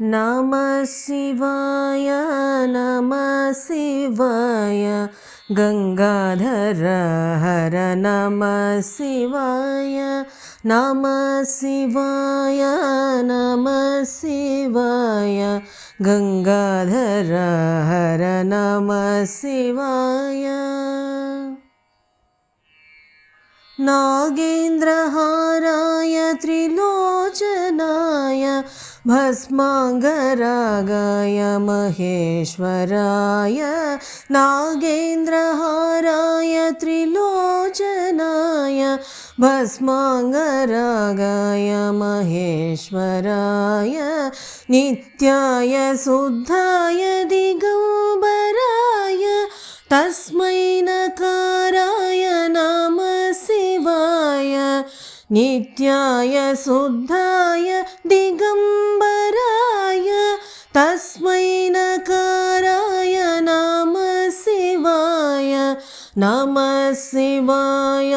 नमः शिवाय नमः शिवाय गंगाधर हर नमः शिवाय नमः शिवाय नमः शिवाय गंगाधर हर नमः शिवाय नागेन्द्रहाराय त्रिलोचनाय भस्मांगरागाय महेश्वराय नागेन्द्रहाराय त्रिलोचनाय भस्मांगरागाय महेश्वराय नित्याय शुद्धाय दिगंबराय तस्मै नकाराय नमः शिवाय नित्याय शुद्धाय दिगंबराय तस्मै नकाराय नमः शिवाय नमः शिवाय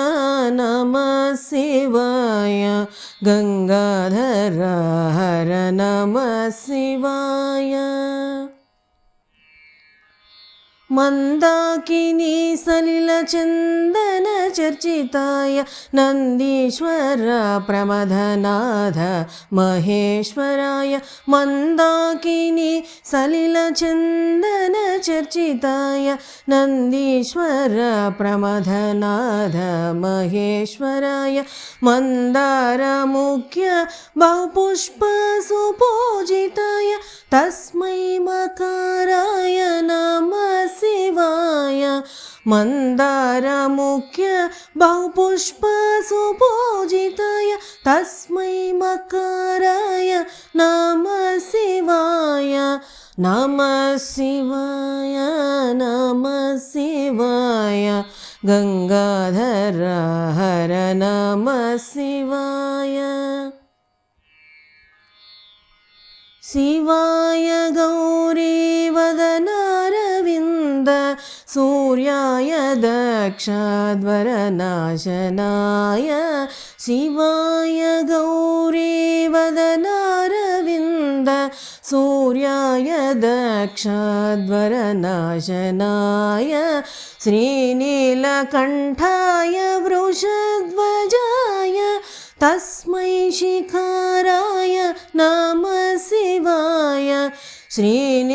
नमः शिवाय गंगाधर हर नमः शिवाय मंदाकिनी सलिल चंदन चर्चिताय नंदीश्वर प्रमथनाथ महेश्वराय मंदाकिनी सलिल चंदन चर्चिताय नंदीश्वर प्रमथनाथ महेश्वराय मंदार मुख्य बहुपुष्प सुपूजिताय तस्मै मकाराय नमः शिवाय मंदार मुख्य बहुपुष्प सुपूजिताय तस्मै मकाराय नमः शिवाय नमः शिवाय नमः शिवाय गंगाधर हर नमः शिवाय शिवाय गौरी वदनारविंद सूर्याय दक्षाध्वरनाशनाय शिवाय गौरी वदनारविंद सूर्याय दक्षाध्वरनाशनाय श्रीनीलकंठाय वृषध्वजाय तस्मै शिखाराय नमः शिवाय श्रीनीलकंठाय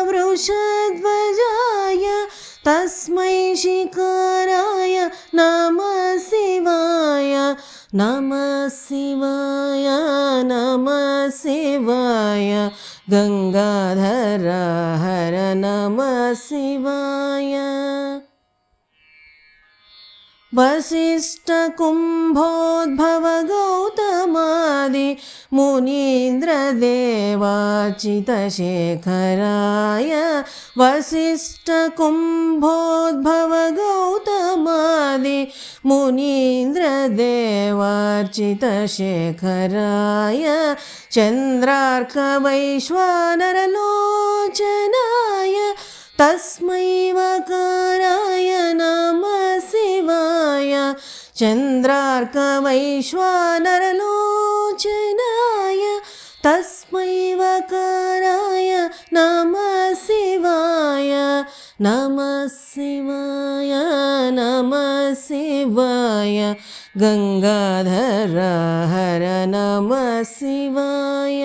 वृषध्वजाय तस्मै शिखाराय नमः शिवाय नमः शिवाय नमः शिवाय गंगाधर हर नमः शिवाय वसिष्ठ कुंभोद्भव गौतमादि मुनीन्द्र देवार्चित शेखराय वसिष्ठ कुंभोद्भव गौतमादि मुनीन्द्र देवार्चित शेखराय चंद्रार्क वैश्वानरलोचनाय तस्मै वकाराय नमः शिवाय चंद्रार्क वैश्वानरलोचनाय तस्मै वकाराय नमः शिवाय नमः शिवाय नमः शिवाय गंगाधर हर नमः शिवाय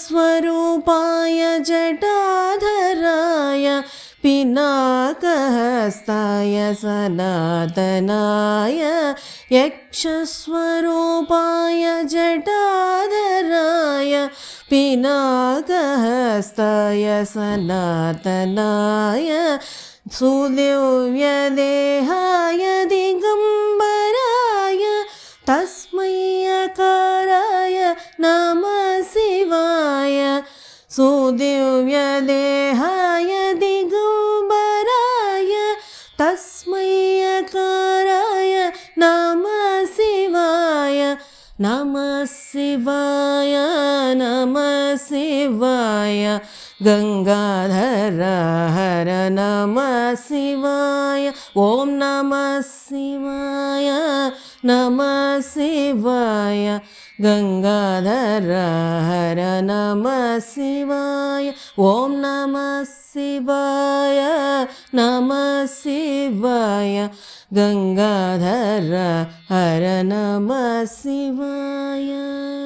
यक्षस्वरूपाय जटाधराय पिनाकहस्ताय सनातनाय यक्षस्वरूपाय जटाधराय पिनाकहस्ताय सनातनाय सुदिव्यदेहाय दिगंबराय तस्मै अकाराय नमः शिवाय सुदिव्यदेहाय दिगंबराय तस्मै अकाराय नमः शिवाय नमः शिवाय नमः शिवाय गंगाधर हर नमः शिवाय ओम नमः शिवाय नमः शिवाय गंगाधर हर नमः शिवाय ॐ नमः शिवाय नमः शिवाय गंगाधर हर नमः शिवाय।